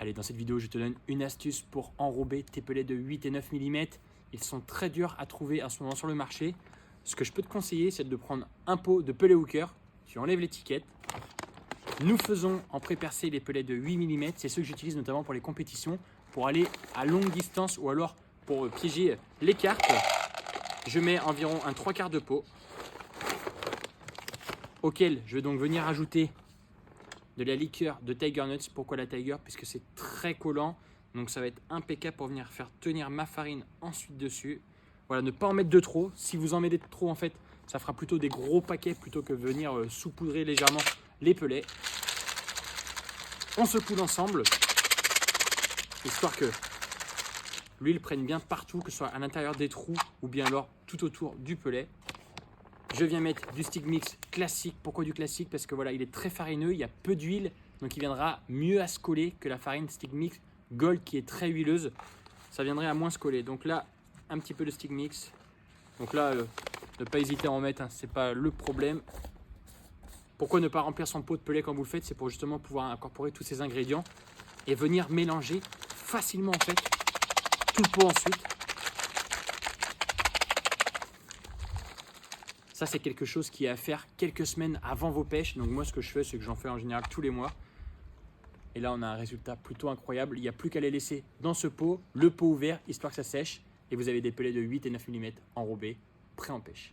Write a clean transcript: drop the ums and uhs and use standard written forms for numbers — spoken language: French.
Allez, dans cette vidéo, je te donne une astuce pour enrober tes pellets de 8 et 9 mm. Ils sont très durs à trouver en ce moment sur le marché. Ce que je peux te conseiller, c'est de prendre un pot de pellet hooker. Tu enlèves l'étiquette. Nous faisons en pré-percé les pellets de 8 mm. C'est ceux que j'utilise notamment pour les compétitions, pour aller à longue distance ou alors pour piéger les cartes. Je mets environ un 3/4 de pot, auquel je vais donc venir ajouter de la liqueur de Tiger Nuts. Pourquoi la Tiger? Puisque c'est très collant, donc ça va être impeccable pour venir faire tenir ma farine ensuite dessus. Voilà, ne pas en mettre de trop. Si vous en mettez de trop, en fait, ça fera plutôt des gros paquets plutôt que venir saupoudrer légèrement les pellets. On secoue l'ensemble, histoire que l'huile prenne bien partout, que ce soit à l'intérieur des trous ou bien alors tout autour du pellet. Je viens mettre du stick mix classique. Pourquoi du classique? Parce que voilà, il est très farineux, il y a peu d'huile, donc il viendra mieux à se coller que la farine stick mix Gold qui est très huileuse. Ça viendrait à moins se coller. Donc là, un petit peu de stick mix. Donc là, ne pas hésiter à en mettre, hein, c'est pas le problème. Pourquoi ne pas remplir son pot de pellet quand vous le faites? C'est pour justement pouvoir incorporer tous ces ingrédients et venir mélanger facilement en fait tout le pot ensuite. Ça, c'est quelque chose qui est à faire quelques semaines avant vos pêches. Donc moi, ce que je fais, c'est que j'en fais en général tous les mois. Et là, on a un résultat plutôt incroyable. Il n'y a plus qu'à les laisser dans ce pot, le pot ouvert, histoire que ça sèche. Et vous avez des pellets de 8 et 9 mm enrobés, prêts en pêche.